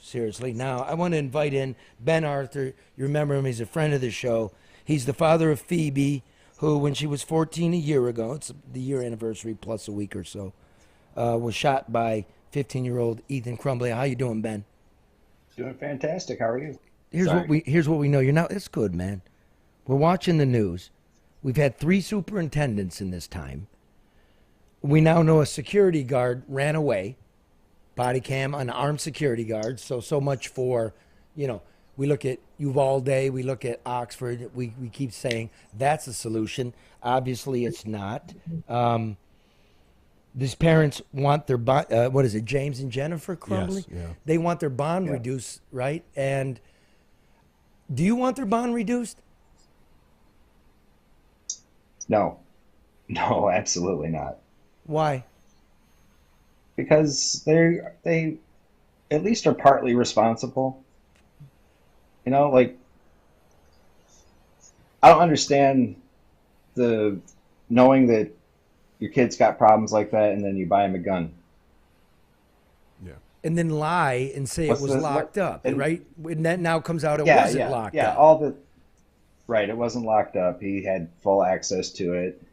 Seriously. Now, I want to invite in Ben Arthur. You remember him. He's a friend of the show. He's the father of Phoebe, who, when she was 14 a year ago, it's the year anniversary plus a week or so, was shot by 15-year-old Ethan Crumbley. How you doing, Ben? Doing fantastic. How are you? Here's what we know. You're now. It's good, man. We're watching the news. We've had 3 superintendents in this time. We now know a security guard ran away. Body cam, an armed security guard. So much for, we look at Uvalde, we look at Oxford. We keep saying that's a solution. Obviously, it's not. These parents want their bond. What is it, James and Jennifer Crumbley? Yes, yeah. They want their bond Yeah. reduced, right? And do you want their bond reduced? No, no, absolutely not. Why? Because they at least are partly responsible. Like I don't understand the knowing that your kid's got problems like that and then you buy him a gun. Yeah. And then lie and say What's it was the locked up, and right? And that now comes out it yeah, wasn't yeah, locked yeah. up. All the right. It wasn't locked up. He had full access to it.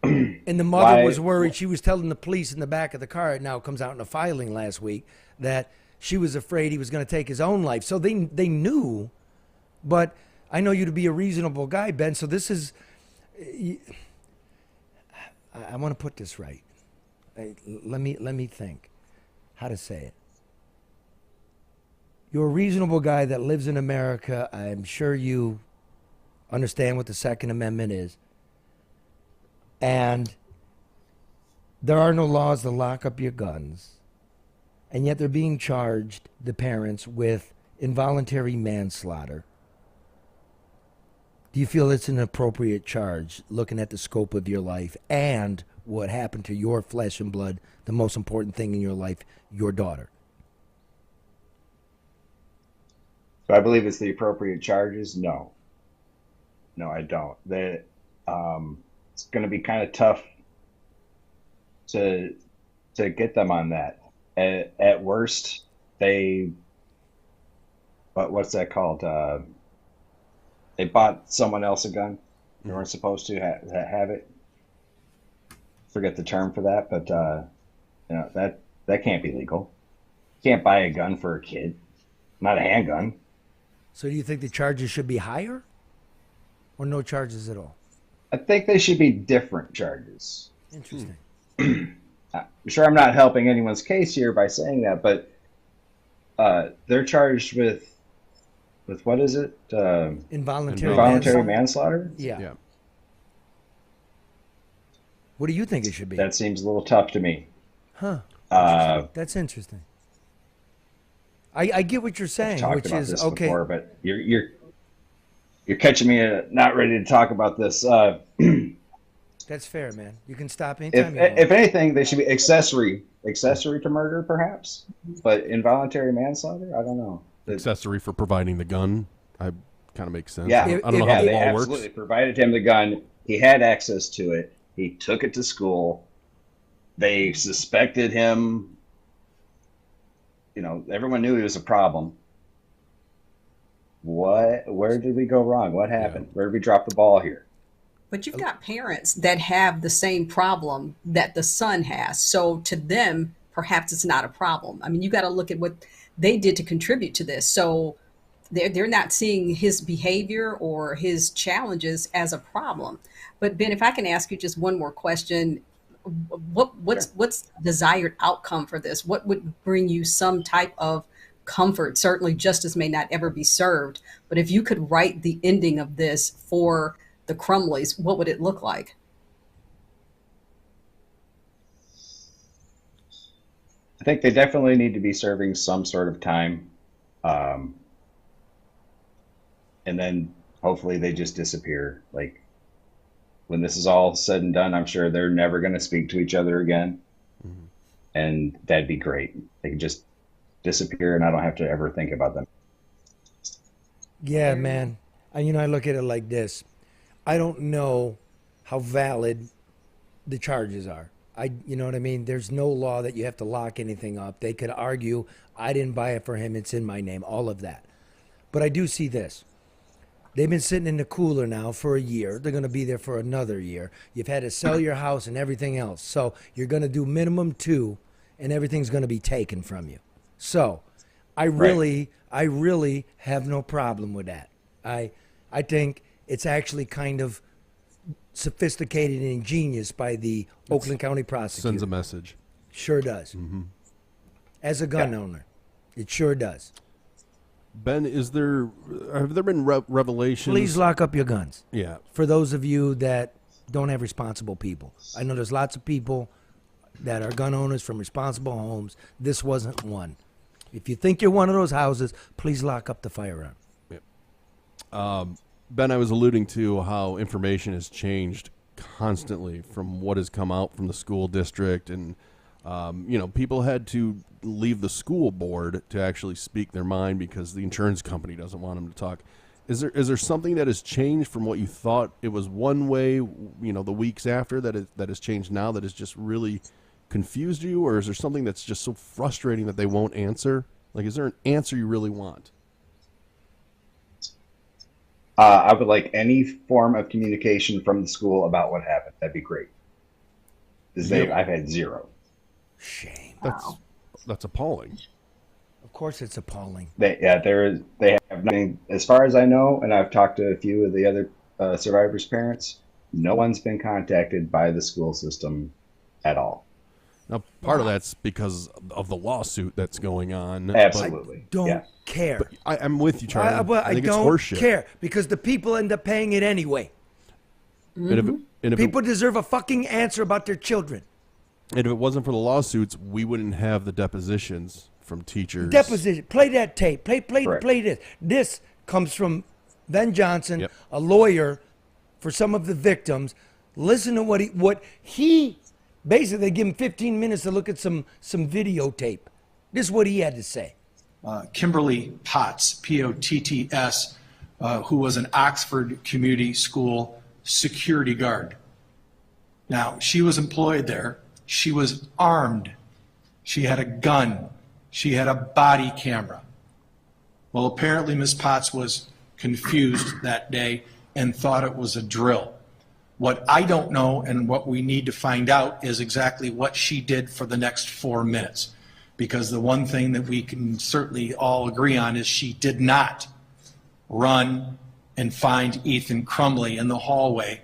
And the mother Why? was worried. She was telling the police in the back of the car, it now comes out in a filing last week, that she was afraid he was going to take his own life. So they knew, but I know you to be a reasonable guy, Ben. So this is, I want to put this right. Let me think how to say it. You're a reasonable guy that lives in America. I'm sure you understand what the Second Amendment is. And there are no laws to lock up your guns. And yet they're being charged, the parents, with involuntary manslaughter. Do you feel it's an appropriate charge, looking at the scope of your life and what happened to your flesh and blood, the most important thing in your life, your daughter? So I believe it's the appropriate charges. No, no, I don't. It's going to be kind of tough to get them on that. At worst, what's that called? They bought someone else a gun. They weren't supposed to have it. Forget the term for that, but that can't be legal. You can't buy a gun for a kid, not a handgun. So do you think the charges should be higher or no charges at all? I think they should be different charges. Interesting. I'm sure I'm not helping anyone's case here by saying that, but they're charged with what is it? Involuntary Involuntary manslaughter? manslaughter? Yeah. Yeah. What do you think it should be? That seems a little tough to me. Huh. Uh, That's interesting. I get what you're I've saying, talked which about is this okay. before, but you're catching me not ready to talk about this. That's fair, man. You can stop If anytime you want. if anything, they should be accessory to murder, perhaps. But involuntary manslaughter, I don't know. Accessory for providing the gun. I kind of makes sense. Yeah, I don't know yeah, how the they law absolutely works. provided him the gun. He had access to it. He took it to school. They suspected him. Everyone knew he was a problem. Where did we go wrong? What happened? Where did we drop the ball here? But you've got parents that have the same problem that the son has. So to them, perhaps it's not a problem. I mean, you got to look at what they did to contribute to this. So they're not seeing his behavior or his challenges as a problem. But Ben, if I can ask you just one more question, Sure. what's desired outcome for this? What would bring you some type of comfort? Certainly justice may not ever be served, but if you could write the ending of this for the Crumleys, what would it look like? I think they definitely need to be serving some sort of time, um, and then hopefully they just disappear. Like when this is all said and done, I'm sure they're never going to speak to each other again, Mhm. and that'd be great. They can just disappear, and I don't have to ever think about them. Yeah, man. And I look at it like this. I don't know how valid the charges are. You know what I mean? There's no law that you have to lock anything up. They could argue, I didn't buy it for him, it's in my name, all of that. But I do see this. They've been sitting in the cooler now for a year. They're going to be there for another year. You've had to sell your house and everything else. So you're going to do minimum 2, and everything's going to be taken from you. So I really have no problem with that. I think it's actually kind of sophisticated and ingenious by the Oakland County prosecutor. Sends a message. Sure does. Mm-hmm. As a gun owner, it sure does. Ben, have there been revelations? Please lock up your guns. Yeah. For those of you that don't have responsible people. I know there's lots of people that are gun owners from responsible homes. This wasn't one. If you think you're one of those houses, please lock up the firearm. Yeah. Ben, I was alluding to how information has changed constantly from what has come out from the school district, and people had to leave the school board to actually speak their mind because the insurance company doesn't want them to talk. Is there something that has changed from what you thought it was one way, the weeks after that has changed now that has just really confused you, or is there something that's just so frustrating that they won't answer? Like, is there an answer you really want? I would like any form of communication from the school about what happened. That'd be great. Because I've had zero. Shame. That's appalling. Of course it's appalling. They have nothing, as far as I know, and I've talked to a few of the other survivors' parents. No one's been contacted by the school system at all. Now, part of that's because of the lawsuit that's going on. Absolutely. I don't care. But I'm with you, Charlie. I think don't it's horseshit. care because the people end up paying it anyway. And if People deserve a fucking answer about their children. And if it wasn't for the lawsuits, we wouldn't have the depositions from teachers. Deposition. Play that tape. Play this. This comes from Ben Johnson, a lawyer for some of the victims. Listen to what he basically, they give him 15 minutes to look at some videotape. This is what he had to say. Kimberly Potts, Potts, who was an Oxford Community School security guard. Now, she was employed there. She was armed. She had a gun. She had a body camera. Well, apparently Ms. Potts was confused that day and thought it was a drill. What I don't know and what we need to find out is exactly what she did for the next 4 minutes. Because the one thing that we can certainly all agree on is she did not run and find Ethan Crumbley in the hallway.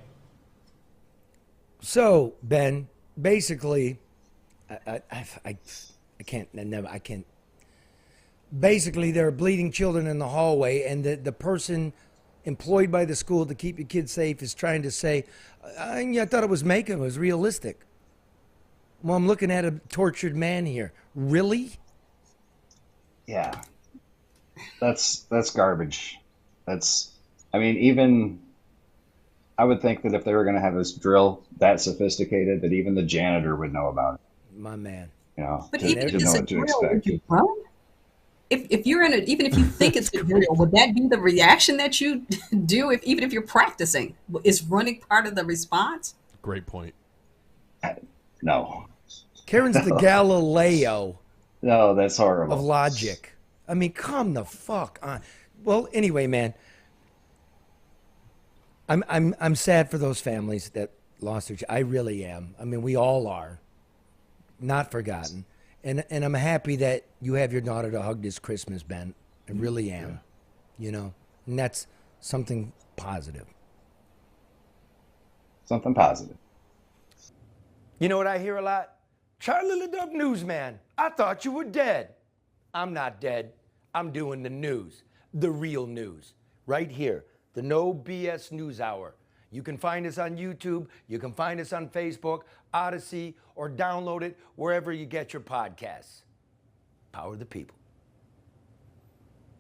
So, Ben, basically, I can't. Basically, there are bleeding children in the hallway, and the person employed by the school to keep your kids safe is trying to say, I thought it was realistic. Well, I'm looking at a tortured man here. Really? Yeah. That's garbage. Even I would think that if they were going to have this drill that sophisticated, that even the janitor would know about it. My man. But even if it's a drill, would you run? If you're even if you think it's a drill, would that be the reaction that you do? Even if you're practicing, is running part of the response? Great point. No. Karen's the Galileo. No, that's horrible. Of logic. I mean, come the fuck on. Well, anyway, man, I'm sad for those families that lost their. I really am. I mean, we all are. Not forgotten. And I'm happy that you have your daughter to hug this Christmas, Ben. I really am. And that's something positive. Something positive. You know what I hear a lot? Charlie LeDuff newsman, I thought you were dead. I'm not dead. I'm doing the news, the real news, right here, the No BS News Hour. You can find us on YouTube. You can find us on Facebook, Odyssey, or download it wherever you get your podcasts. Power the people.